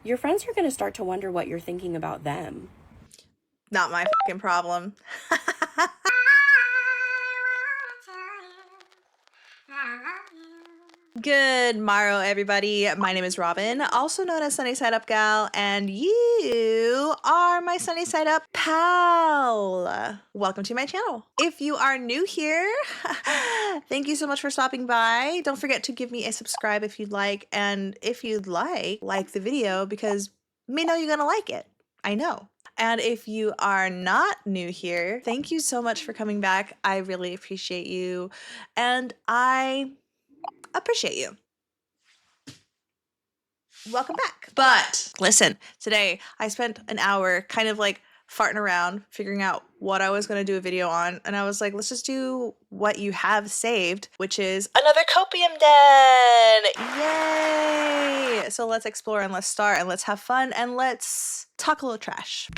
Your friends are going to start to wonder what you're thinking about them. Not my fucking problem. Good morrow, everybody. My name is Robin, also known as Sunny Side Up Gal, and you are my Sunny Side Up pal. Welcome to my channel. If you are new here, thank you so much for stopping by. Don't forget to give me a subscribe if you'd like, and if you'd like the video because me know you're gonna like it. I know. And if you are not new here, thank you so much for coming back. I really appreciate you, and I appreciate you. Welcome back. But listen, today I spent an hour kind of like farting around, figuring out what I was going to do a video on. And I was like, let's just do what you have saved, which is another Copium den. Yay. So let's explore and let's start and let's have fun and let's talk a little trash.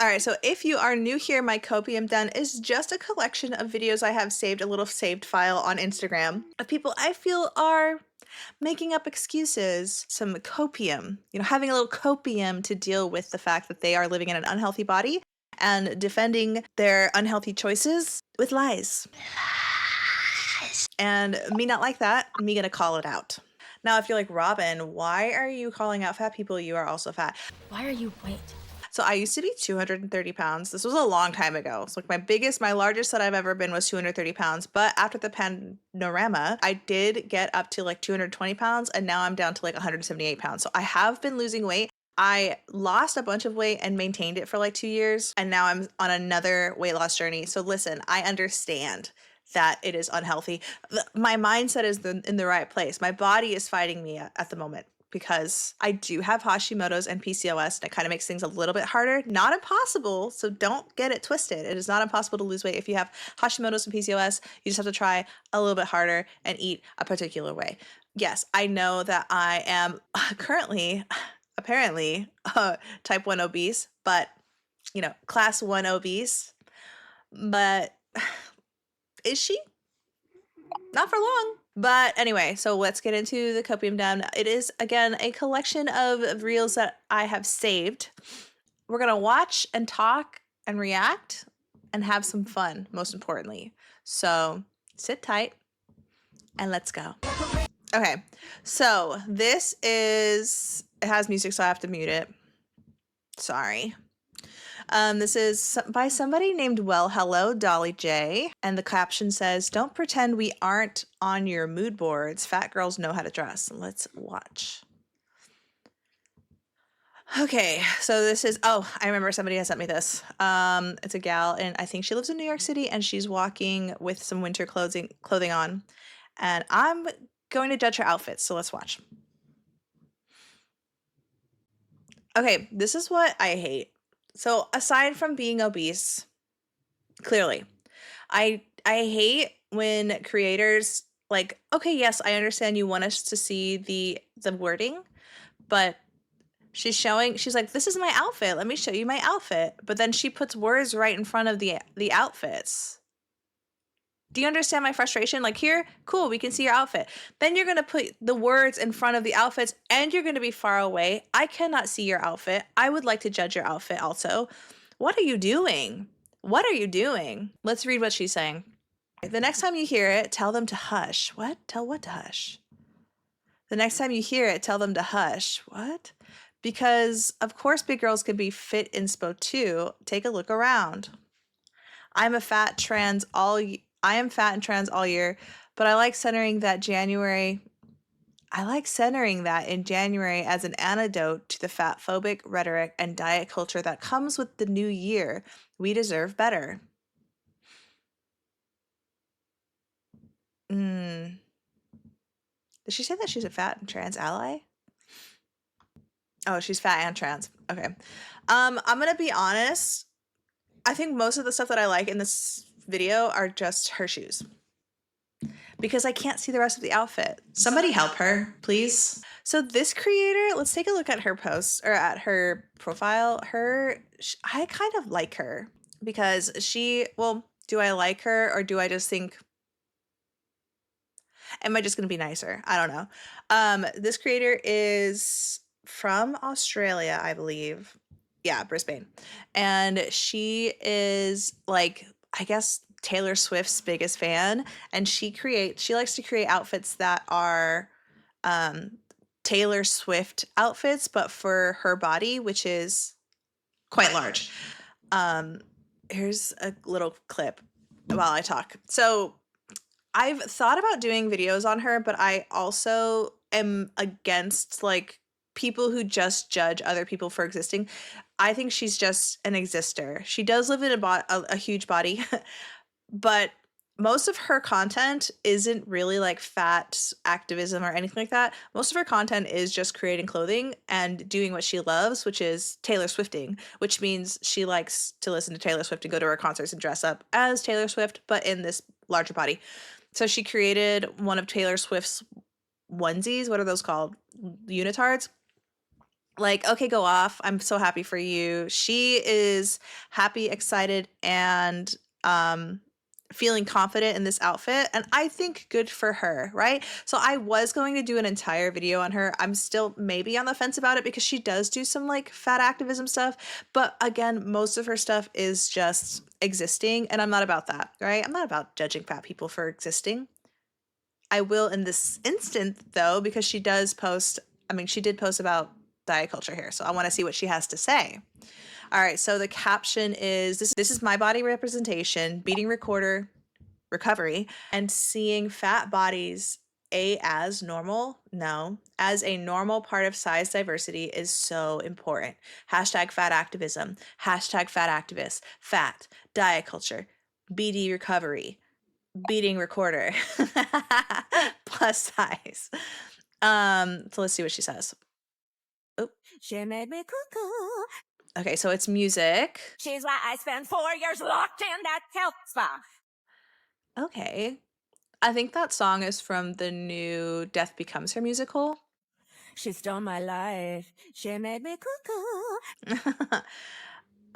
All right, so if you are new here, my Copium den is just a collection of videos I have saved, a little saved file on Instagram of people I feel are making up excuses, some copium, having a little copium to deal with the fact that they are living in an unhealthy body and defending their unhealthy choices with lies. And me not like that, me gonna call it out. Now, if you're like, Robin, why are you calling out fat people? You are also fat. Why are you white? So I used to be 230 pounds. This was a long time ago. So like my largest that I've ever been was 230 pounds. But after the panorama, I did get up to like 220 pounds and now I'm down to like 178 pounds. So I have been losing weight. I lost a bunch of weight and maintained it for like 2 years. And now I'm on another weight loss journey. So listen, I understand that it is unhealthy. My mindset is in the right place. My body is fighting me at the moment, because I do have Hashimoto's and PCOS, and it kind of makes things a little bit harder. Not impossible, so don't get it twisted. It is not impossible to lose weight. If you have Hashimoto's and PCOS, you just have to try a little bit harder and eat a particular way. Yes, I know that I am currently, apparently, type 1 obese, but, class 1 obese. But is she? Not for long. But anyway, so let's get into the Copium den. It is, again, a collection of reels that I have saved. We're going to watch and talk and react and have some fun, most importantly. So sit tight and let's go. Okay, so it has music, so I have to mute it. Sorry. This is by somebody named Well Hello Dolly J, and the caption says, "Don't pretend we aren't on your mood boards. Fat girls know how to dress." Let's watch. Okay, so this is, I remember somebody has sent me this. It's a gal, and I think she lives in New York City, and she's walking with some winter clothing on, and I'm going to judge her outfits, so let's watch. Okay, this is what I hate. So aside from being obese, clearly, I hate when creators like, okay, yes, I understand you want us to see the wording, but she's like, this is my outfit. Let me show you my outfit. But then she puts words right in front of the outfits. Do you understand my frustration? Like, here, cool, we can see your outfit. Then you're going to put the words in front of the outfits and you're going to be far away. I cannot see your outfit. I would like to judge your outfit also. What are you doing? What are you doing? Let's read what she's saying. The next time you hear it, tell them to hush. What? Tell what to hush? The next time you hear it, tell them to hush. What? Because, of course, big girls can be fit inspo too. Take a look around. I am fat and trans all year, but I like centering that in January as an antidote to the fat phobic rhetoric and diet culture that comes with the new year. We deserve better. Did she say that she's a fat and trans ally? Oh, she's fat and trans. Okay. I'm gonna be honest. I think most of the stuff that I like in this video are just her shoes, because I can't see the rest of the outfit. Somebody help her, please. So this creator, let's take a look at her post, or at her profile. I kind of like her because do I like her, or do I just think, am I just going to be nicer? I don't know. This creator is from Australia, I believe. Yeah, Brisbane. And she is like, I guess, Taylor Swift's biggest fan, and she likes to create outfits that are um Taylor Swift outfits but for her body, which is quite large. Um Here's a little clip while I talk. So, I've thought about doing videos on her, but I also am against like people who just judge other people for existing. I think she's just an exister. She does live in a huge body, but most of her content isn't really like fat activism or anything like that. Most of her content is just creating clothing and doing what she loves, which is Taylor Swifting, which means she likes to listen to Taylor Swift and go to her concerts and dress up as Taylor Swift, but in this larger body. So she created one of Taylor Swift's onesies. What are those called? Unitards. Like, okay, go off. I'm so happy for you. She is happy, excited, and feeling confident in this outfit. And I think good for her, right? So I was going to do an entire video on her. I'm still maybe on the fence about it because she does do some like fat activism stuff. But again, most of her stuff is just existing. And I'm not about that, right? I'm not about judging fat people for existing. I will in this instant though, because she does post, I mean, she did post about diet culture here. So I want to see what she has to say. All right. So the caption is this is my body representation, beating recorder recovery, and seeing fat bodies as normal. No, as a normal part of size diversity is so important. Hashtag fat activism, hashtag fat activists, fat, diet culture, BD recovery, beating recorder, plus size. So let's see what she says. Oh. She made me cuckoo. Okay, so it's music. She's why I spent 4 years locked in that health spa. Okay. I think that song is from the new Death Becomes Her musical. She stole my life. She made me cuckoo.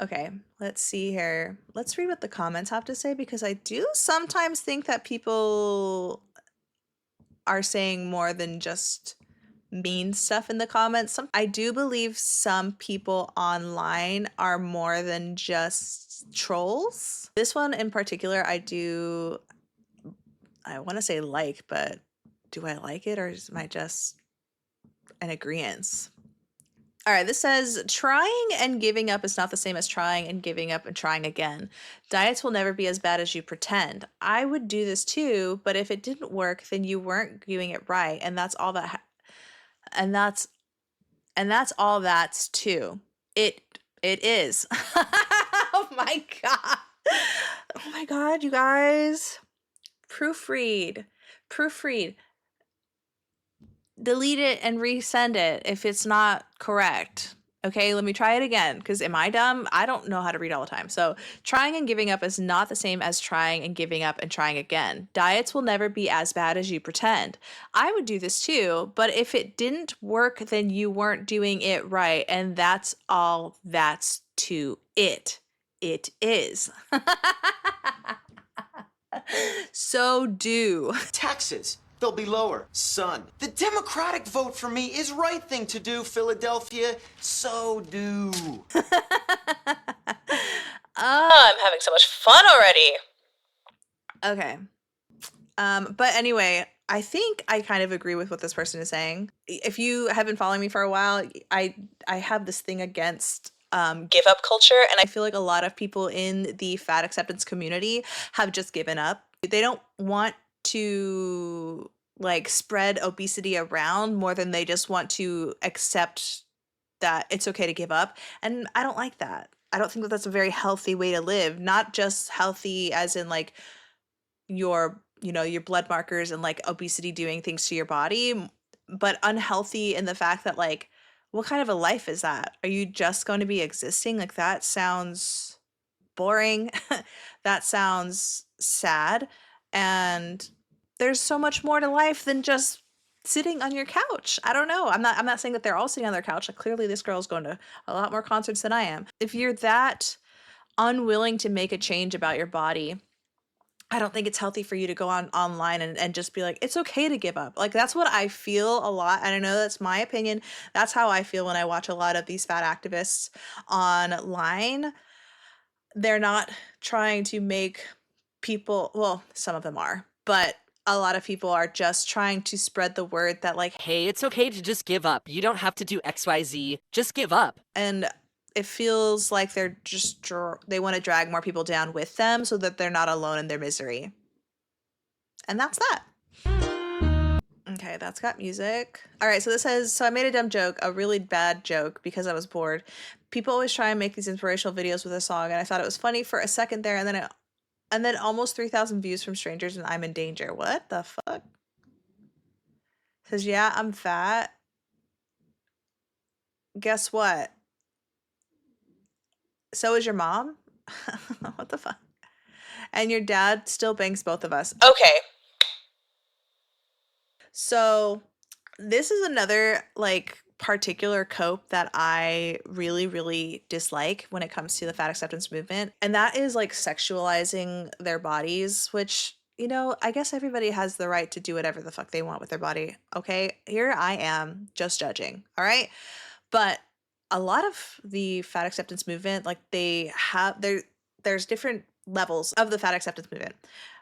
Okay, let's see here. Let's read what the comments have to say because I do sometimes think that people are saying more than just mean stuff in the comments. I do believe some people online are more than just trolls. This one in particular, I want to say like, but do I like it or am I just an agreeance? All right, this says trying and giving up is not the same as trying and giving up and trying again. Diets will never be as bad as you pretend. I would do this too, but if it didn't work, then you weren't doing it right, and that's all that. And that's all that's too. It is. Oh my god. Oh my god, you guys. Proofread. Delete it and resend it if it's not correct. Okay, let me try it again because am I dumb? I don't know how to read all the time. So trying and giving up is not the same as trying and giving up and trying again. Diets will never be as bad as you pretend. I would do this too, but if it didn't work, then you weren't doing it right. And that's all that's to it. It is. So do. Taxes. They'll be lower. Son, the Democratic vote for me is right thing to do, Philadelphia. So do. I'm having so much fun already. Okay. But anyway, I think I kind of agree with what this person is saying. If you have been following me for a while, I have this thing against give up culture, and I feel like a lot of people in the fat acceptance community have just given up. They don't want to like spread obesity around more than they just want to accept that it's okay to give up. And I don't like that. I don't think that that's a very healthy way to live. Not just healthy as in like your, your blood markers and like obesity doing things to your body, but unhealthy in the fact that like, what kind of a life is that? Are you just going to be existing? Like that sounds boring. That sounds sad. And there's so much more to life than just sitting on your couch. I don't know. I'm not saying that they're all sitting on their couch. Like clearly this girl's going to a lot more concerts than I am. If you're that unwilling to make a change about your body, I don't think it's healthy for you to go online and just be like, it's okay to give up. Like, that's what I feel a lot. And I know that's my opinion. That's how I feel when I watch a lot of these fat activists online. They're not trying to make people, well, some of them are, but a lot of people are just trying to spread the word that, like, Hey, it's okay to just give up. You don't have to do XYZ. Just give up. and it feels like they're just they want to drag more people down with them so that they're not alone in their misery. And that's that. Okay, that's got music. All right, so this says, so I made a dumb joke, a really bad joke because I was bored. People always try and make these inspirational videos with a song, and I thought it was funny for a second there, and then almost 3,000 views from strangers, and I'm in danger. What the fuck? Says, yeah, I'm fat. Guess what? So is your mom? What the fuck? And your dad still bangs both of us. Okay. So this is another like particular cope that I really, really dislike when it comes to the fat acceptance movement. And that is like sexualizing their bodies, which, you know, I guess everybody has the right to do whatever the fuck they want with their body. Okay. Here I am just judging. All right. But a lot of the fat acceptance movement, like there's different levels of the fat acceptance movement.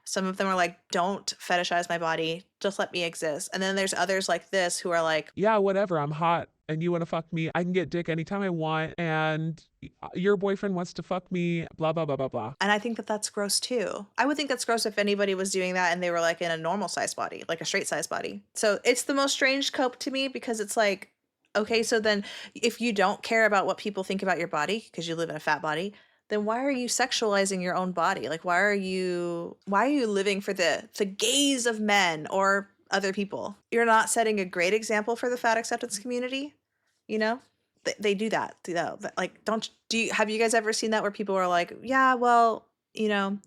Some of them are like, don't fetishize my body, just let me exist. And then there's others like this who are like, yeah, whatever, I'm hot and you want to fuck me. I can get dick anytime I want, and your boyfriend wants to fuck me, blah, blah, blah, blah, blah. and I think that that's gross too. I would think that's gross if anybody was doing that and they were like in a normal size body, like a straight size body. So it's the most strange cope to me because it's like, okay, so then if you don't care about what people think about your body because you live in a fat body, then why are you sexualizing your own body? Like, why are you living for the gaze of men or other people? You're not setting a great example for the fat acceptance community. You know, they do that. You know, like, have you guys ever seen that where people are like, yeah, well, you know,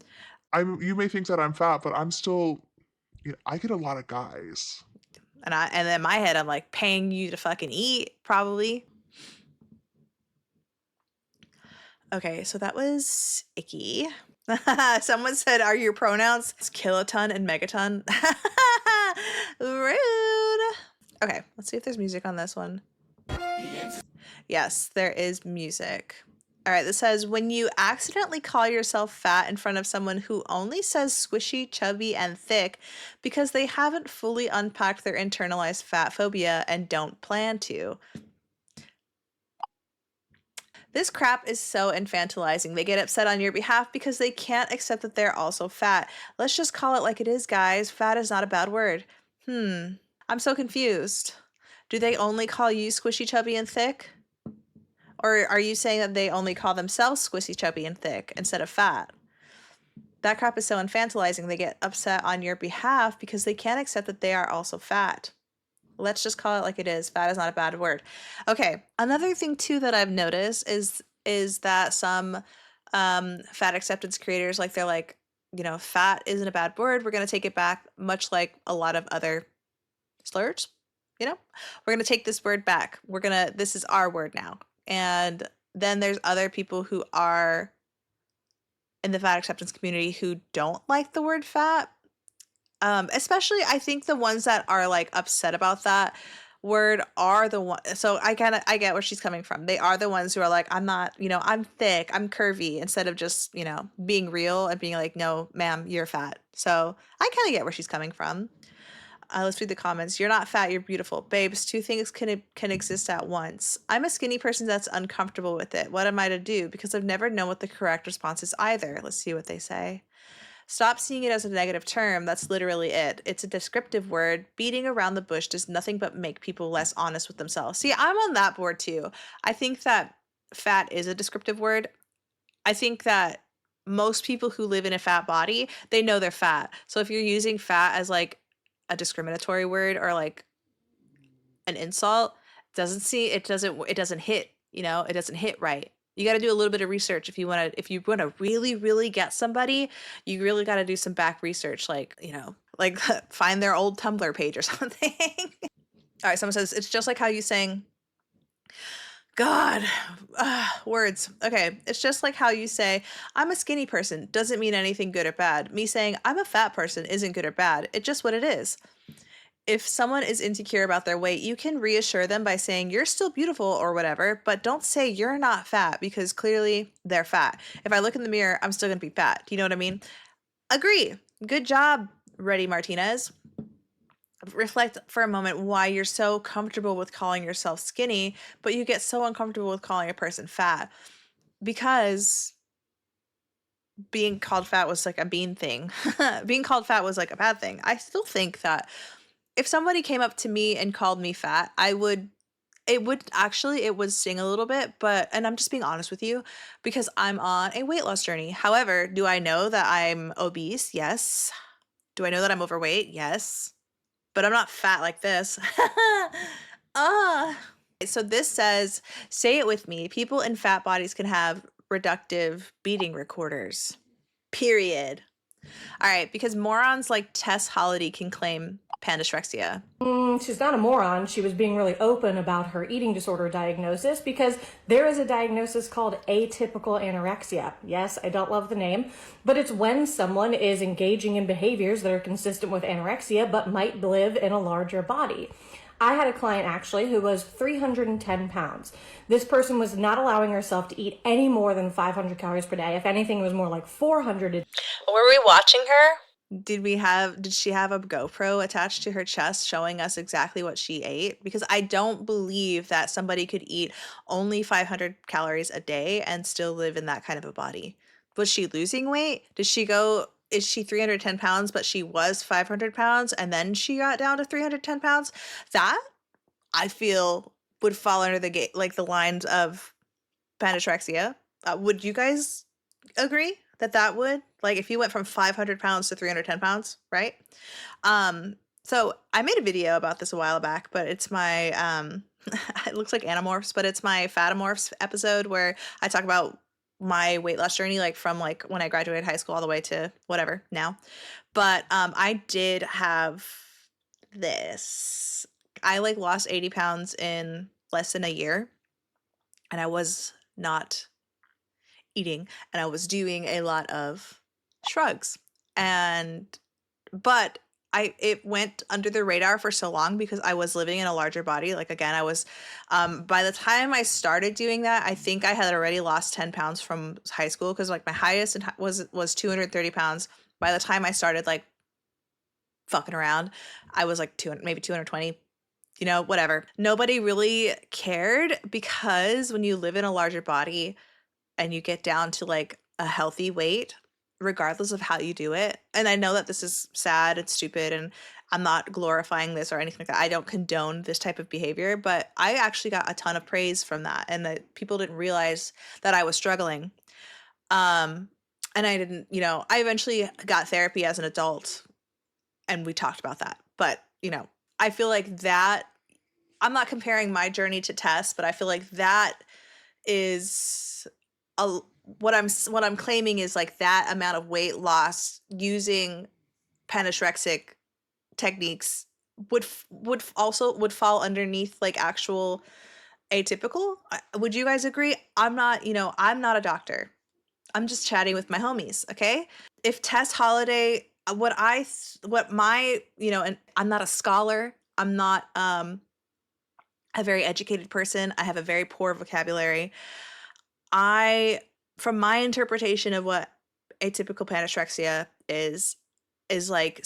You may think that I'm fat, but I'm still, I get a lot of guys. and then in my head, I'm like, paying you to fucking eat, probably. Okay, so that was icky. Someone said, are your pronouns kiloton and megaton? Rude. Okay, let's see if there's music on this one. Yes, there is music. All right, this says, when you accidentally call yourself fat in front of someone who only says squishy, chubby, and thick because they haven't fully unpacked their internalized fat phobia and don't plan to. This crap is so infantilizing. They get upset on your behalf because they can't accept that they're also fat. Let's just call it like it is, guys. Fat is not a bad word. I'm so confused. Do they only call you squishy, chubby, and thick? Or are you saying that they only call themselves squishy, chubby, and thick instead of fat? That crap is so infantilizing. They get upset on your behalf because they can't accept that they are also fat. Let's just call it like it is. Fat is not a bad word. Okay. Another thing too that I've noticed is that some fat acceptance creators, like, they're like, you know, fat isn't a bad word. We're going to take it back, much like a lot of other slurs. You know, we're going to take this word back. This is our word now. And then there's other people who are in the fat acceptance community who don't like the word fat. Especially, I think the ones that are like upset about that word are the one. So I get where she's coming from. They are the ones who are like, I'm not, you know, I'm thick, I'm curvy, instead of just, you know, being real and being like, no, ma'am, you're fat. So I kind of get where she's coming from. Let's read the comments. You're not fat, you're beautiful. Babes, two things can exist at once. I'm a skinny person that's uncomfortable with it. What am I to do? Because I've never known what the correct response is either. Let's see what they say. Stop seeing it as a negative term. That's literally it. It's a descriptive word. Beating around the bush does nothing but make people less honest with themselves. See, I'm on that board too. I think that fat is a descriptive word. I think that most people who live in a fat body, they know they're fat. So if you're using fat as like a discriminatory word or like an insult, it doesn't hit, you know, it doesn't hit right. You got to do a little bit of research if you want to really, really get somebody. You really got to do some back research, like, you know, like find their old Tumblr page or something. All right, someone says, it's just like how you saying God, words. Okay, it's just like how you say, I'm a skinny person, doesn't mean anything good or bad. Me saying, I'm a fat person isn't good or bad. It's just what it is. If someone is insecure about their weight, you can reassure them by saying, you're still beautiful or whatever, but don't say you're not fat because clearly they're fat. If I look in the mirror, I'm still going to be fat. Do you know what I mean? Agree. Good job, Reddy Martinez. Reflect for a moment why you're so comfortable with calling yourself skinny, but you get so uncomfortable with calling a person fat. Because being called fat was like a mean thing. Being called fat was like a bad thing. I still think that if somebody came up to me and called me fat, it would sting a little bit, and I'm just being honest with you because I'm on a weight loss journey. However, do I know that I'm obese? Yes. Do I know that I'm overweight? Yes. But I'm not fat like this. So this says, say it with me. People in fat bodies can have reductive beating recorders. Period. All right, because morons like Tess Holliday can claim pandysrexia. She's not a moron. She was being really open about her eating disorder diagnosis because there is a diagnosis called atypical anorexia. Yes, I don't love the name, but it's when someone is engaging in behaviors that are consistent with anorexia but might live in a larger body. I had a client actually who was 310 pounds. This person was not allowing herself to eat any more than 500 calories per day. If anything, it was more like 400. Were we watching her? Did she have a GoPro attached to her chest showing us exactly what she ate? Because I don't believe that somebody could eat only 500 calories a day and still live in that kind of a body. Was she losing weight? Is she 310 pounds, but she was 500 pounds and then she got down to 310 pounds? That, I feel, would fall under the lines of pandysrexia. Would you guys agree that would? Like, if you went from 500 pounds to 310 pounds, right? So I made a video about this a while back, but it's my, it looks like Animorphs, but it's my Fatamorphs episode where I talk about my weight loss journey, like from like when I graduated high school all the way to whatever now. But I did have this. I like lost 80 pounds in less than a year, and I was not eating, and I was doing a lot of shrugs, but it went under the radar for so long because I was living in a larger body. Like, again, I was, by the time I started doing that, I think I had already lost 10 pounds from high school. Cause like my highest was 230 pounds. By the time I started like fucking around, I was like 200, maybe 220, whatever. Nobody really cared because when you live in a larger body and you get down to like a healthy weight, regardless of how you do it. And I know that this is sad and stupid, and I'm not glorifying this or anything like that. I don't condone this type of behavior, but I actually got a ton of praise from that, and that people didn't realize that I was struggling. And I didn't, I eventually got therapy as an adult, and we talked about that. But, I feel like that, I'm not comparing my journey to Tess, but I feel like that is what I'm claiming is like that amount of weight loss using pandysrexic techniques would fall underneath like actual atypical. Would you guys agree? I'm not a doctor. I'm just chatting with my homies, okay? If Tess Holliday, and I'm not a scholar. I'm not a very educated person. I have a very poor vocabulary. From my interpretation of what atypical pandysrexia is like,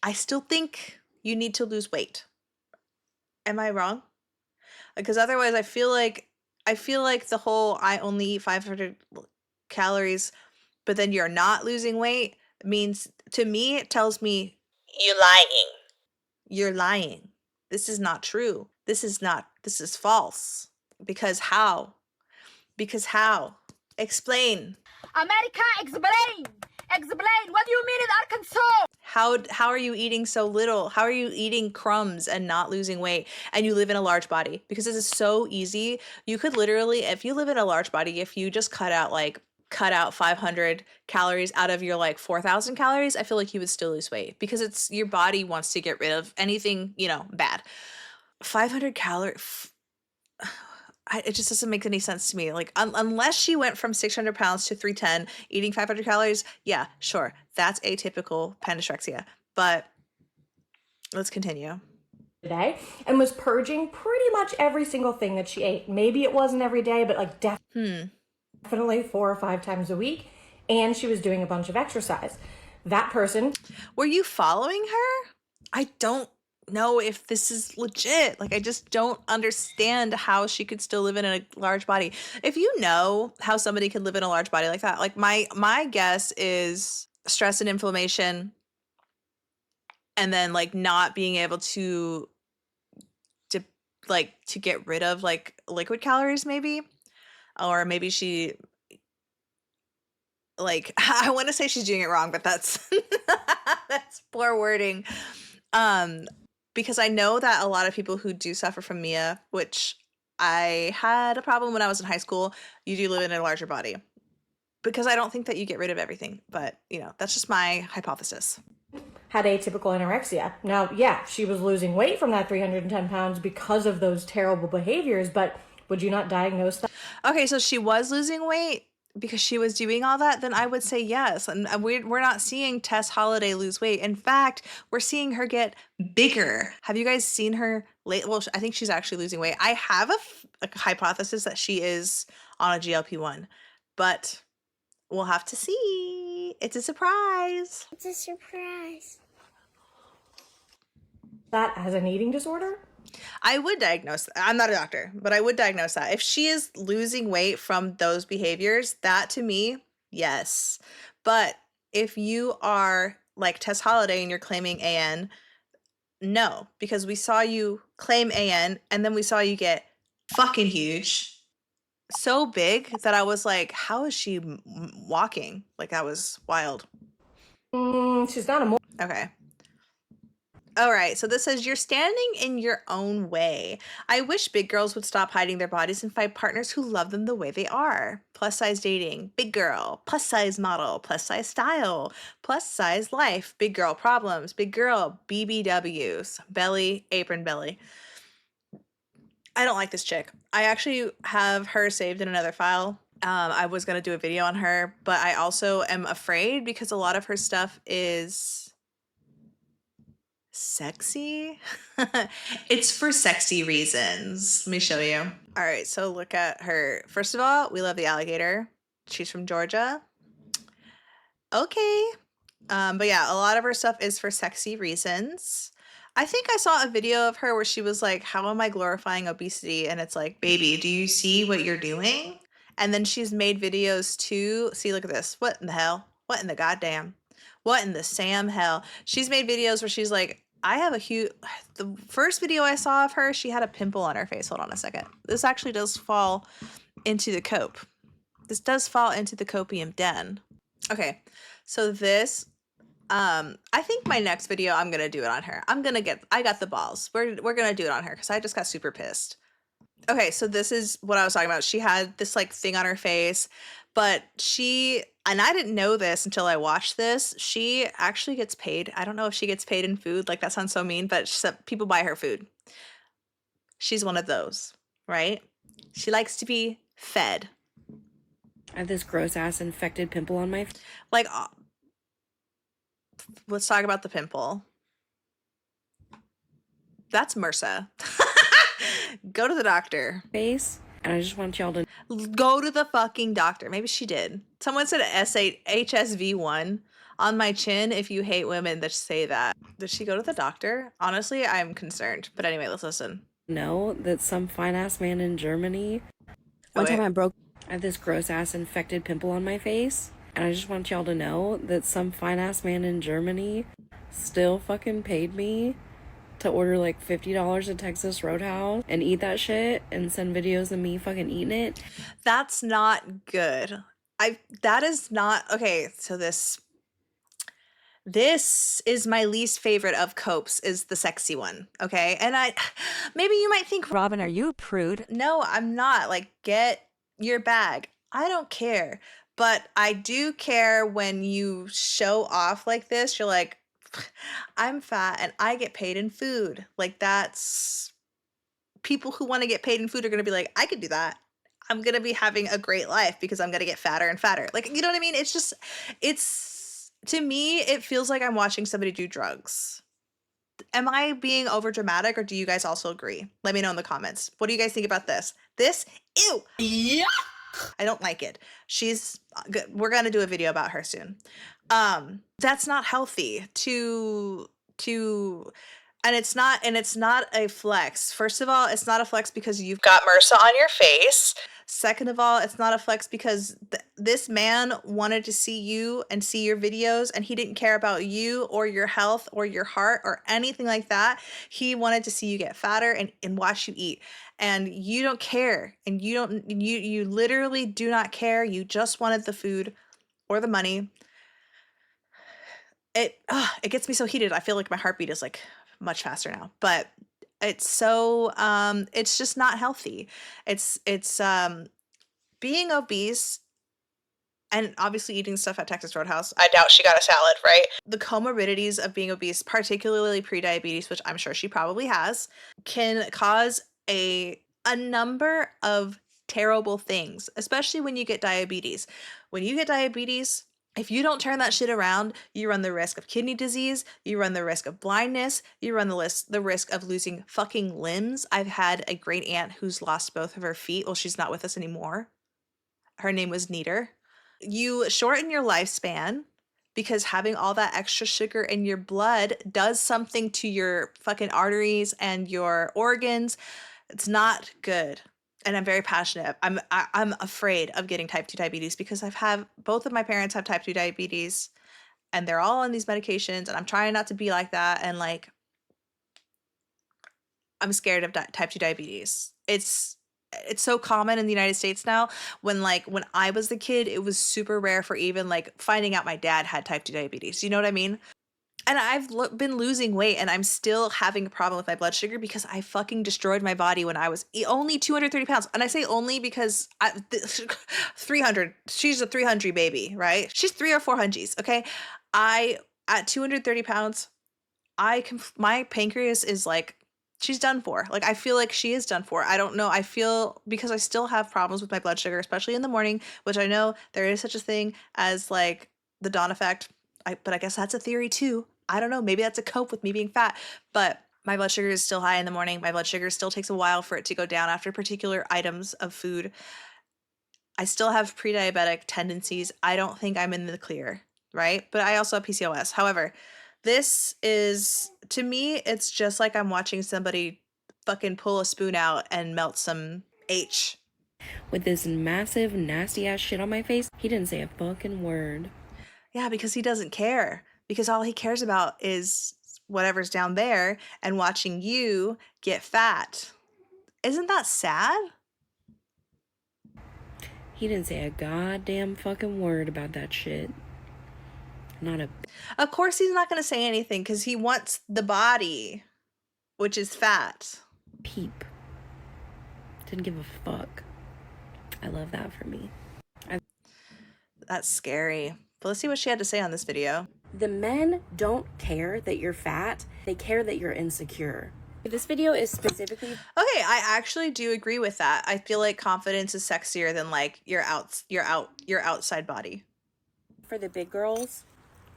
I still think you need to lose weight. Am I wrong? Because otherwise I feel like the whole I only eat 500 calories, but then you're not losing weight means, to me, it tells me you're lying. This is not true. This is false. Because how? Explain. America, explain! Explain! What do you mean in Arkansas? How are you eating so little? How are you eating crumbs and not losing weight? And you live in a large body? Because this is so easy. You could literally, if you live in a large body, if you just cut out 500 calories out of your like 4,000 calories, I feel like you would still lose weight because it's your body wants to get rid of anything, bad. 500 calories. it just doesn't make any sense to me. Like, unless she went from 600 pounds to 310, eating 500 calories, yeah, sure, that's atypical pandyschrexia. But let's continue. Day and was purging pretty much every single thing that she ate. Maybe it wasn't every day, but like definitely 4 or 5 times a week. And she was doing a bunch of exercise. That person. Were you following her? I don't know if this is legit. Like, I just don't understand how she could still live in a large body. If you know how somebody could live in a large body like that, like my guess is stress and inflammation, and then like not being able to get rid of like liquid calories, maybe. Or maybe she, like, I want to say she's doing it wrong, but that's that's poor wording. Because I know that a lot of people who do suffer from MIA, which I had a problem when I was in high school, you do live in a larger body. Because I don't think that you get rid of everything, but you know, that's just my hypothesis. Had atypical anorexia. Now, yeah, she was losing weight from that 310 pounds because of those terrible behaviors, but would you not diagnose that? Okay, so she was losing weight because she was doing all that, then I would say yes. And we're not seeing Tess Holiday lose weight. In fact, we're seeing her get bigger. Have you guys seen her late? Well, I think she's actually losing weight. I have a hypothesis that she is on a GLP-1, but we'll have to see. It's a surprise. It's a surprise. That as an eating disorder? I would diagnose, I'm not a doctor, but I would diagnose that. If she is losing weight from those behaviors, that to me, yes. But if you are like Tess Holiday and you're claiming AN, no, because we saw you claim AN and then we saw you get fucking huge. So big that I was like, how is she walking? Like, that was wild. She's not a Okay. All right, so this says, you're standing in your own way. I wish big girls would stop hiding their bodies and find partners who love them the way they are. Plus size dating, big girl, plus size model, plus size style, plus size life, big girl problems, big girl BBWs, belly, apron belly. I don't like this chick. I actually have her saved in another file. I was going to do a video on her, but I also am afraid because a lot of her stuff is sexy. It's for sexy reasons. Let me show you. All right, so look at her. First of all, we love the alligator. She's from Georgia. Okay. But yeah, a lot of her stuff is for sexy reasons. I think I saw a video of her where she was like, how am I glorifying obesity? And it's like, baby, do you see what you're doing? And then she's made videos too. See, look at this. What in the hell? What in the goddamn? What in the Sam hell? She's made videos where she's like, I have a huge, the first video I saw of her, she had a pimple on her face. Hold on a second. This actually does fall into the cope. This does fall into the copium den. Okay. So this, I think my next video, I'm going to do it on her. I got the balls. We're going to do it on her because I just got super pissed. Okay. So this is what I was talking about. She had this like thing on her face, but and I didn't know this until I watched this. She actually gets paid. I don't know if she gets paid in food. Like, that sounds so mean, but people buy her food. She's one of those, right? She likes to be fed. I have this gross ass infected pimple on my Like, let's talk about the pimple. That's MRSA. Go to the doctor. face, and I just want y'all to Go to the fucking doctor. Maybe she did. Someone said HSV1 on my chin. If you hate women that say that. Did she go to the doctor? Honestly, I'm concerned. But anyway, let's listen. know that some fine ass man in Germany. Oh, One time wait. I have this gross ass infected pimple on my face, and I just want y'all to know that some fine ass man in Germany still fucking paid me to order like $50 at Texas Roadhouse and eat that shit and send videos of me fucking eating it. That's not good. That is not okay. So this is my least favorite of copes, is the sexy one. Okay. And maybe you might think, Robin, are you a prude? no, I'm not. Like, get your bag. I don't care. But I do care when you show off like this. You're like, I'm fat and I get paid in food. Like, that's people who want to get paid in food are going to be like, I could do that. I'm going to be having a great life because I'm going to get fatter and fatter. Like, you know what I mean? It's just, to me, it feels like I'm watching somebody do drugs. Am I being over dramatic, or do you guys also agree? Let me know in the comments. What do you guys think about this? Ew. Yeah. I don't like it. She's good. We're going to do a video about her soon. That's not healthy and it's not a flex. First of all, it's not a flex because you've got MRSA on your face. Second of all, it's not a flex because this man wanted to see you and see your videos, and he didn't care about you or your health or your heart or anything like that. He wanted to see you get fatter and watch you eat. And you don't care. And you literally do not care. You just wanted the food or the money. It gets me so heated. I feel like my heartbeat is like much faster now, but it's so it's just not healthy. It's being obese and obviously eating stuff at Texas Roadhouse. I doubt she got a salad, right? The comorbidities of being obese, particularly prediabetes, which I'm sure she probably has, can cause a number of terrible things, especially when you get diabetes. When you get diabetes, if you don't turn that shit around, you run the risk of kidney disease, you run the risk of blindness, you run the risk of losing fucking limbs. I've had a great aunt who's lost both of her feet. Well, she's not with us anymore. Her name was Neater. You shorten your lifespan because having all that extra sugar in your blood does something to your fucking arteries and your organs. It's not good. And I'm very passionate. I'm afraid of getting type 2 diabetes because both of my parents have type 2 diabetes and they're all on these medications, and I'm trying not to be like that. And like, I'm scared of type 2 diabetes. It's so common in the United States now. When I was the kid, it was super rare for even like finding out my dad had type 2 diabetes. You know what I mean? And I've been losing weight, and I'm still having a problem with my blood sugar because I fucking destroyed my body when I was only 230 pounds. And I say only because 300, she's a 300 baby, right? She's 3 or 4 hunchies, okay? At 230 pounds, my pancreas is like, she's done for. Like, I feel like she is done for. I don't know. I feel, because I still have problems with my blood sugar, especially in the morning, which I know there is such a thing as like the dawn effect. But I guess that's a theory too. I don't know. Maybe that's a cope with me being fat. But my blood sugar is still high in the morning. My blood sugar still takes a while for it to go down after particular items of food. I still have pre-diabetic tendencies. I don't think I'm in the clear, right? But I also have PCOS. However, this is, to me, it's just like I'm watching somebody fucking pull a spoon out and melt some H. With this massive, nasty ass shit on my face, he didn't say a fucking word. Yeah, because he doesn't care. Because all he cares about is whatever's down there and watching you get fat. Isn't that sad? He didn't say a goddamn fucking word about that shit. Not a... Of course he's not going to say anything because he wants the body, which is fat. peep. Didn't give a fuck. I love that for me. That's scary. But let's see what she had to say on this video. The men don't care that you're fat. They care that you're insecure. This video is specifically... Okay, I actually do agree with that. I feel like confidence is sexier than like your outside body. For the big girls,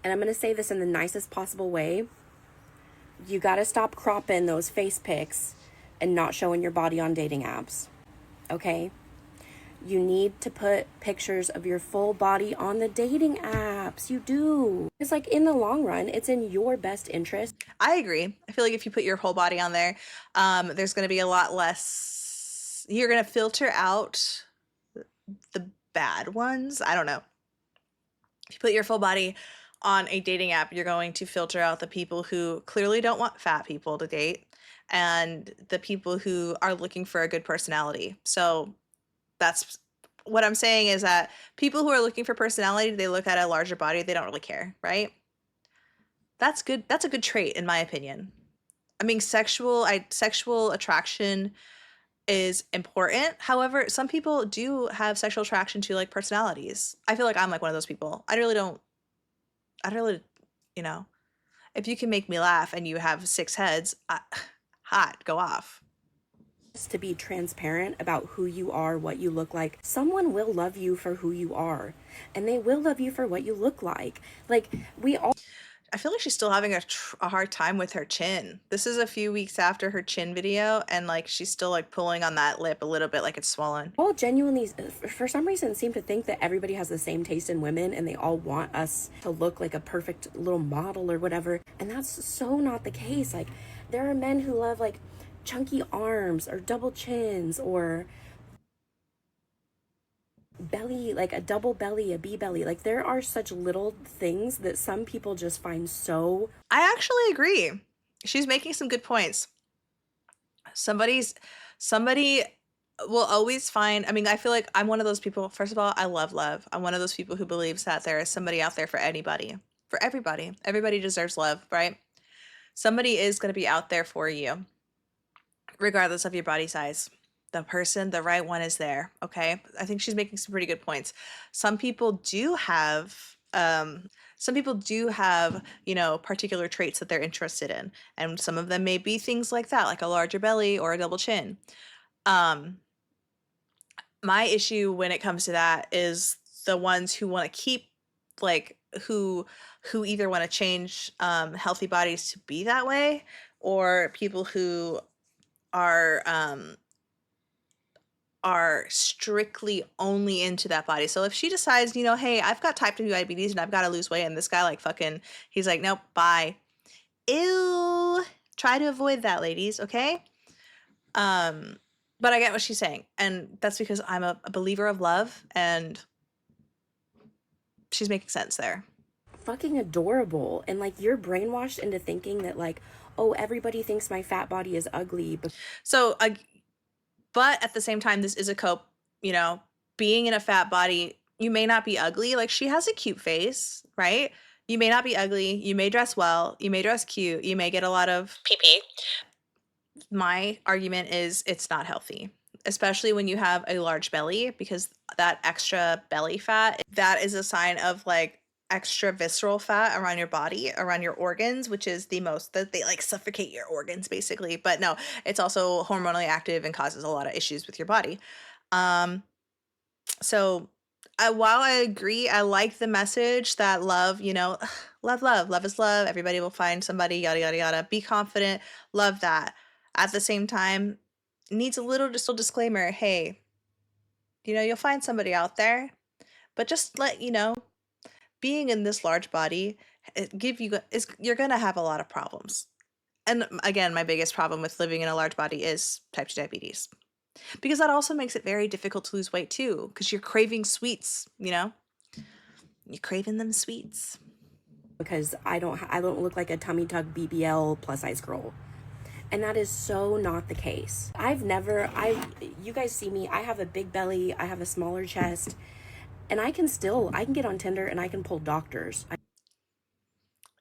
and I'm going to say this in the nicest possible way, you got to stop cropping those face pics and not showing your body on dating apps. Okay? You need to put pictures of your full body on the dating apps. You do. It's like, in the long run, it's in your best interest. I agree. I feel like if you put your whole body on there, there's going to be a lot less... You're going to filter out the bad ones. I don't know. If you put your full body on a dating app, you're going to filter out the people who clearly don't want fat people to date and the people who are looking for a good personality. So that's what I'm saying, is that people who are looking for personality, they look at a larger body, they don't really care, right? That's good. That's a good trait, in my opinion. I mean, sexual attraction is important. However, some people do have sexual attraction to like personalities. I feel like I'm like one of those people. I really, you know, if you can make me laugh and you have 6 heads, hot, go off. to be transparent about who you are, what you look like, someone will love you for who you are, and they will love you for what you look like. Like, we all I feel like she's still having a hard time with her chin. This is a few weeks after her chin video, and like she's still like pulling on that lip a little bit, like it's swollen. all genuinely, for some reason, seem to think that everybody has the same taste in women and they all want us to look like a perfect little model or whatever. And that's so not the case. Like, there are men who love like chunky arms or double chins or belly, like a double belly, a B belly. Like, there are such little things that some people just find so. I actually agree. She's making some good points. Somebody will always find, I mean, I feel like I'm one of those people. First of all, I love love. I'm one of those people who believes that there is somebody out there for anybody, for everybody. Everybody deserves love, right? Somebody is going to be out there for you, regardless of your body size. The person, the right one is there, okay? I think she's making some pretty good points. Some people do have, you know, particular traits that they're interested in. And some of them may be things like that, like a larger belly or a double chin. My issue when it comes to that is the ones who want to keep, like, who either want to change healthy bodies to be that way, or people who are strictly only into that body. So if she decides, you know, hey, I've got type 2 diabetes and I've got to lose weight, and this guy like fucking, he's like, nope, bye. Ew. Try to avoid that, ladies, okay? But I get what she's saying, and that's because I'm a believer of love, and she's making sense there. Fucking adorable, and like, you're brainwashed into thinking that like, oh, everybody thinks my fat body is ugly. So, but at the same time, this is a cope, you know, being in a fat body, you may not be ugly. Like, she has a cute face, right? You may not be ugly. You may dress well. You may dress cute. You may get a lot of pee-pee. My argument is it's not healthy, especially when you have a large belly, because that extra belly fat, that is a sign of like extra visceral fat around your body, around your organs, which is the most that they like suffocate your organs basically. But no, it's also hormonally active and causes a lot of issues with your body. So while I agree, I like the message that love, you know, love is love. Everybody will find somebody, yada, yada, yada. Be confident. Love that. At the same time, needs a little disclaimer. Hey, you know, you'll find somebody out there, but just let you know, being in this large body, you're gonna have a lot of problems. And again, my biggest problem with living in a large body is type 2 diabetes, because that also makes it very difficult to lose weight too, because you're craving sweets, you know, you're craving them sweets. Because I don't look like a tummy tuck BBL plus size girl. And that is so not the case. You guys see me, I have a big belly, I have a smaller chest, and I can get on Tinder and I can pull doctors.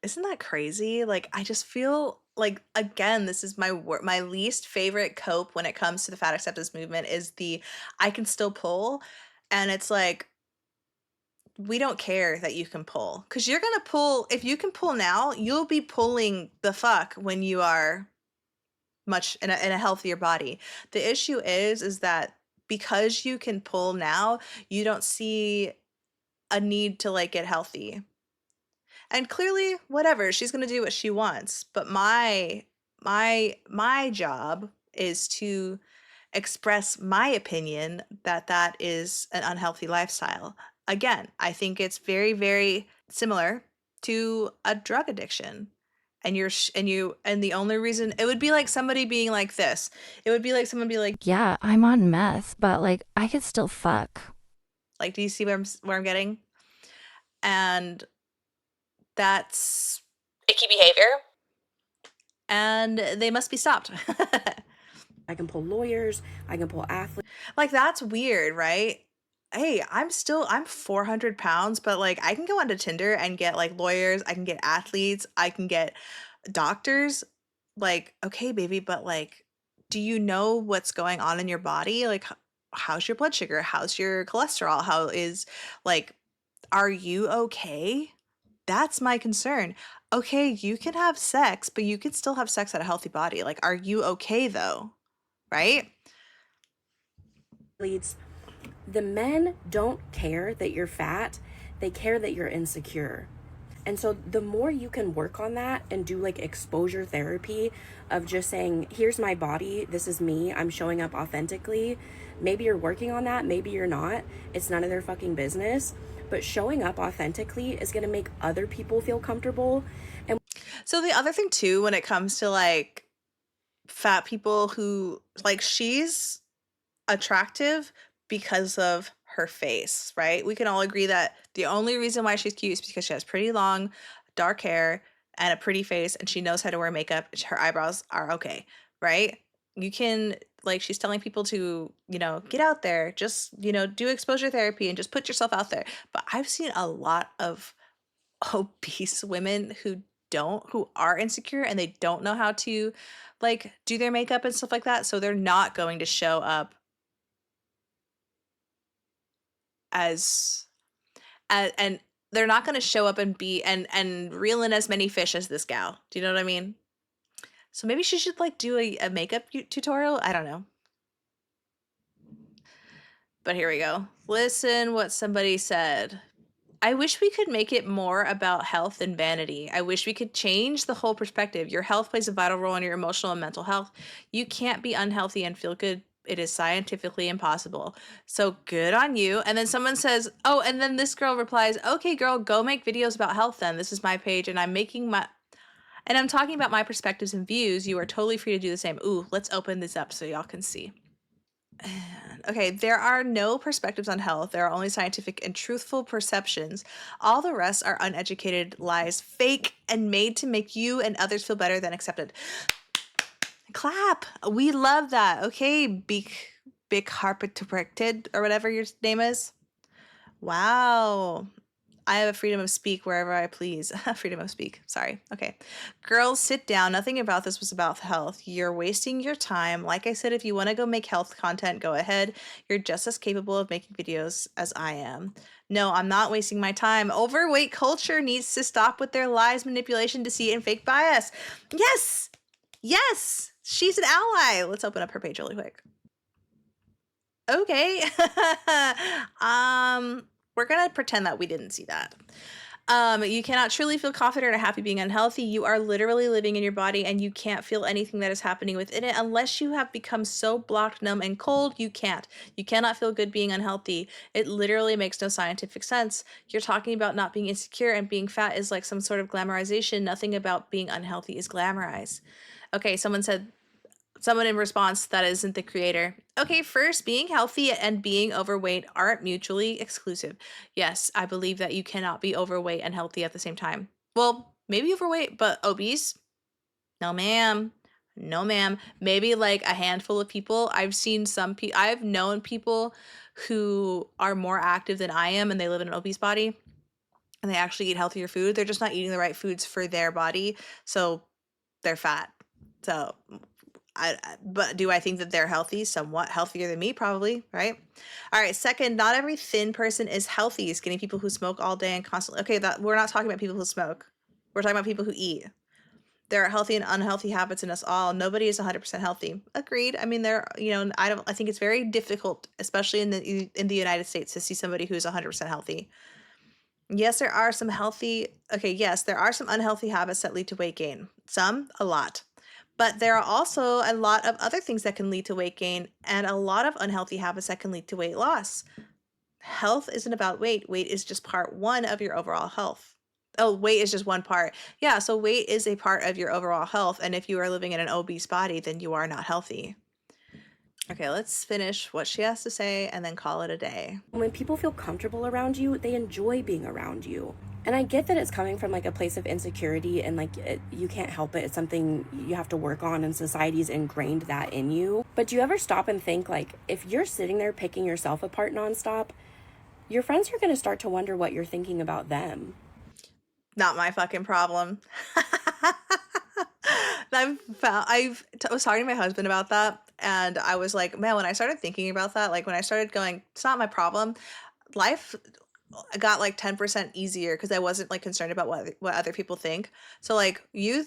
Isn't that crazy? Like, I just feel like, again, this is my least favorite cope when it comes to the fat acceptance movement is the I can still pull. And it's like, we don't care that you can pull, because you're gonna pull. If you can pull now, you'll be pulling the fuck when you are much in a healthier body. The issue is that because you can pull now, you don't see a need to like get healthy. And clearly, whatever, she's gonna do what she wants. But my job is to express my opinion that is an unhealthy lifestyle. Again, I think it's very, very similar to a drug addiction. And the only reason it would be like somebody being like this, it would be like someone be like, yeah, I'm on meth, but like I could still fuck. Like, do you see where I'm getting? And that's icky behavior, and they must be stopped. I can pull lawyers, I can pull athletes. Like, that's weird, right? Hey, I'm 400 pounds, but like I can go onto Tinder and get like lawyers, I can get athletes, I can get doctors. Like, okay, baby, but like, do you know what's going on in your body? Like, how's your blood sugar? How's your cholesterol? How is, like, are you okay? That's my concern. Okay, you can have sex, but you can still have sex at a healthy body. Like, are you okay though? Right? athletes, the men don't care that you're fat, they care that you're insecure. And so the more you can work on that and do like exposure therapy of just saying, here's my body, this is me, I'm showing up authentically. Maybe you're working on that, maybe you're not. It's none of their fucking business. But showing up authentically is going to make other people feel comfortable. And So the other thing too, when it comes to like fat people who, like, she's attractive because of her face, right? We can all agree that the only reason why she's cute is because she has pretty long dark hair and a pretty face, and she knows how to wear makeup. Her eyebrows are okay, right? You can, like, she's telling people to, get out there, just, do exposure therapy and just put yourself out there. But I've seen a lot of obese women who are insecure, and they don't know how to like do their makeup and stuff like that, so they're not going to show up as and they're not going to show up and be and reel in as many fish as this gal. Do you know what I mean? So maybe she should like do a makeup tutorial. I don't know. But here we go. Listen what somebody said. I wish we could make it more about health than vanity. I wish we could change the whole perspective. Your health plays a vital role in your emotional and mental health. You can't be unhealthy and feel good. It is scientifically impossible. So good on you. And then someone says, oh, and then this girl replies, okay, girl, go make videos about health then. This is my page and I'm talking about my perspectives and views. You are totally free to do the same. Ooh, let's open this up so y'all can see. Okay, there are no perspectives on health. There are only scientific and truthful perceptions. All the rest are uneducated lies, fake, and made to make you and others feel better than accepted. Clap. We love that. Okay, big harped or whatever your name is. Wow. I have a freedom of speak wherever I please. Freedom of speak. Sorry. Okay. Girls, sit down. Nothing about this was about health. You're wasting your time. Like I said, if you want to go make health content, go ahead. You're just as capable of making videos as I am. No, I'm not wasting my time. Overweight culture needs to stop with their lies, manipulation, deceit, and fake bias. Yes. Yes. She's an ally. Let's open up her page really quick. Okay. We're going to pretend that we didn't see that. You cannot truly feel confident or happy being unhealthy. You are literally living in your body and you can't feel anything that is happening within it unless you have become so blocked, numb, and cold. You can't. You cannot feel good being unhealthy. It literally makes no scientific sense. You're talking about not being insecure, and being fat is like some sort of glamorization. Nothing about being unhealthy is glamorized. Okay, someone in response, that isn't the creator. Okay, first, being healthy and being overweight aren't mutually exclusive. Yes, I believe that you cannot be overweight and healthy at the same time. Well, maybe overweight, but obese? No, ma'am. No, ma'am. Maybe like a handful of people. I've known people who are more active than I am and they live in an obese body and they actually eat healthier food. They're just not eating the right foods for their body, so they're fat. So but do I think that they're healthy? Somewhat healthier than me, probably, right? All right, second, not every thin person is healthy. Skinny people who smoke all day and constantly. Okay, we're not talking about people who smoke. We're talking about people who eat. There are healthy and unhealthy habits in us all. Nobody is 100% healthy. Agreed. I mean, I think it's very difficult, especially in the United States, to see somebody who's 100% healthy. Yes, there are some unhealthy habits that lead to weight gain. A lot. But there are also a lot of other things that can lead to weight gain and a lot of unhealthy habits that can lead to weight loss. Health isn't about weight. Weight is just part one of your overall health. Oh, weight is just one part. Yeah, so weight is a part of your overall health. And if you are living in an obese body, then you are not healthy. Okay, let's finish what she has to say and then call it a day. when people feel comfortable around you, they enjoy being around you. And I get that it's coming from like a place of insecurity and like you can't help it. It's something you have to work on and society's ingrained that in you. But do you ever stop and think like if you're sitting there picking yourself apart nonstop, your friends are going to start to wonder what you're thinking about them. Not my fucking problem. I was talking to my husband about that and I was like, man, when I started thinking about that, like when I started going, it's not my problem. Life got like 10% easier because I wasn't like concerned about what other people think. So like you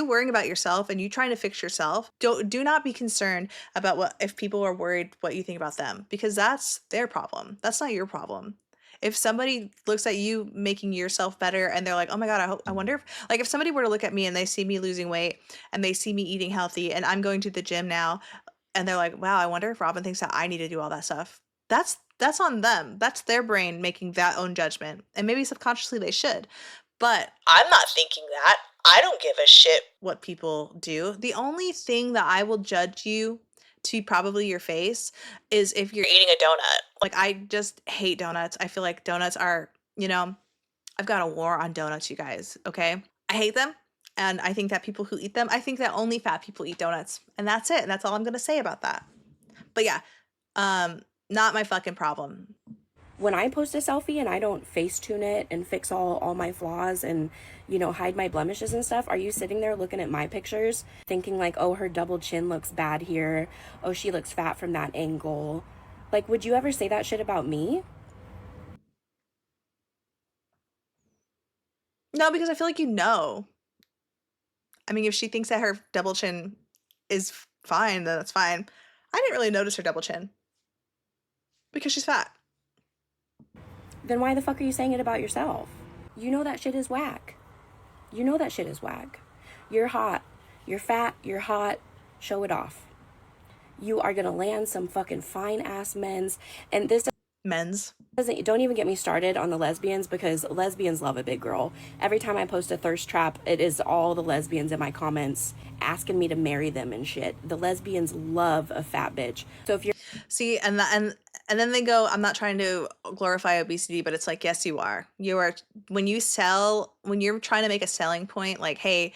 worrying about yourself and you trying to fix yourself, do not be concerned about what if people are worried what you think about them, because that's their problem. That's not your problem. If somebody looks at you making yourself better and they're like, oh my God, I wonder if somebody were to look at me and they see me losing weight and they see me eating healthy and I'm going to the gym now and they're like, wow, I wonder if Robin thinks that I need to do all that stuff. That's on them. That's their brain making that own judgment. And maybe subconsciously they should. But I'm not thinking that. I don't give a shit what people do. The only thing that I will judge you to probably your face is if you're eating a donut. Like, I just hate donuts. I feel like donuts are, I've got a war on donuts, you guys, okay? I hate them. And I think that people who eat them, I think that only fat people eat donuts. And that's it. And that's all I'm going to say about that. But yeah, not my fucking problem. When I post a selfie and I don't Facetune it and fix all my flaws and, hide my blemishes and stuff, are you sitting there looking at my pictures thinking like, oh, her double chin looks bad here. Oh, she looks fat from that angle. Like, would you ever say that shit about me? No, because I feel like I mean, if she thinks that her double chin is fine, then that's fine. I didn't really notice her double chin. Because she's fat. Then why the fuck are you saying it about yourself? You know that shit is whack. You know that shit is whack. You're hot. You're fat. You're hot. Show it off. You are gonna land some fucking fine ass men's. And this don't even get me started on the lesbians, because lesbians love a big girl. Every time I post a thirst trap, it is all the lesbians in my comments asking me to marry them and shit. The lesbians love a fat bitch. So if you're and then they go, I'm not trying to glorify obesity, but it's like, yes, you are. You are. When you're trying to make a selling point, like, hey,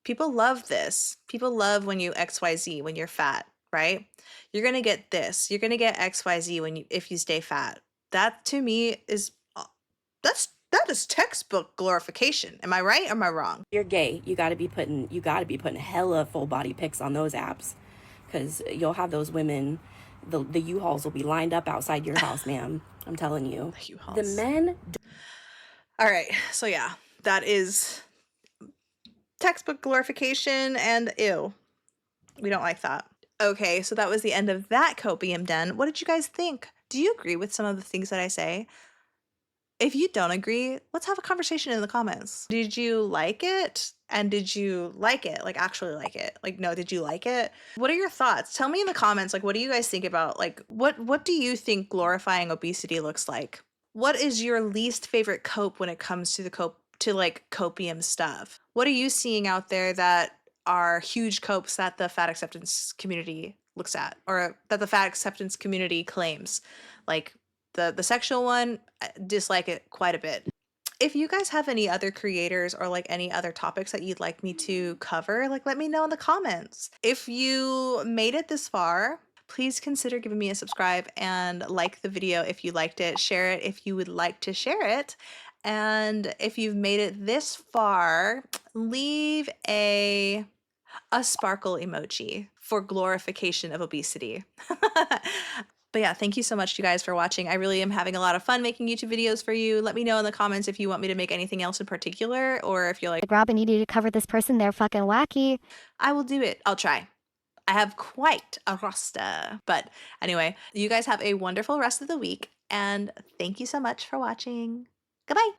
people love this. People love when you XYZ, when you're fat, right? You're going to get this. You're going to get XYZ if you stay fat. That to me is, that is textbook glorification. Am I right or am I wrong? You're gay. You got to be putting hella full body pics on those apps, because you'll have those women. The U-Hauls will be lined up outside your house, ma'am. I'm telling you. The U-Hauls. The men. All right. So yeah, that is textbook glorification, and ew. We don't like that. Okay, so that was the end of that Copium Den. What did you guys think? Do you agree with some of the things that I say? If you don't agree, let's have a conversation in the comments. Did you like it? And did you like it? Like, actually like it? Like, no, did you like it? What are your thoughts? Tell me in the comments, like, what do you guys think about, like, what do you think glorifying obesity looks like? What is your least favorite cope when it comes to Copium stuff? What are you seeing out there that are huge copes that the fat acceptance community looks at, or that the fat acceptance community claims? Like, the sexual one, I dislike it quite a bit. If you guys have any other creators or like any other topics that you'd like me to cover, like, let me know in the comments. If you made it this far, please consider giving me a subscribe and like the video if you liked it. Share it if you would like to share it. And if you've made it this far, leave a sparkle emoji for glorification of obesity. But yeah, thank you so much, you guys, for watching. I really am having a lot of fun making YouTube videos for you. Let me know in the comments if you want me to make anything else in particular, or if you're like, Robin, you need to cover this person. They're fucking wacky. I will do it. I'll try. I have quite a roster. But anyway, you guys have a wonderful rest of the week, and thank you so much for watching. Goodbye.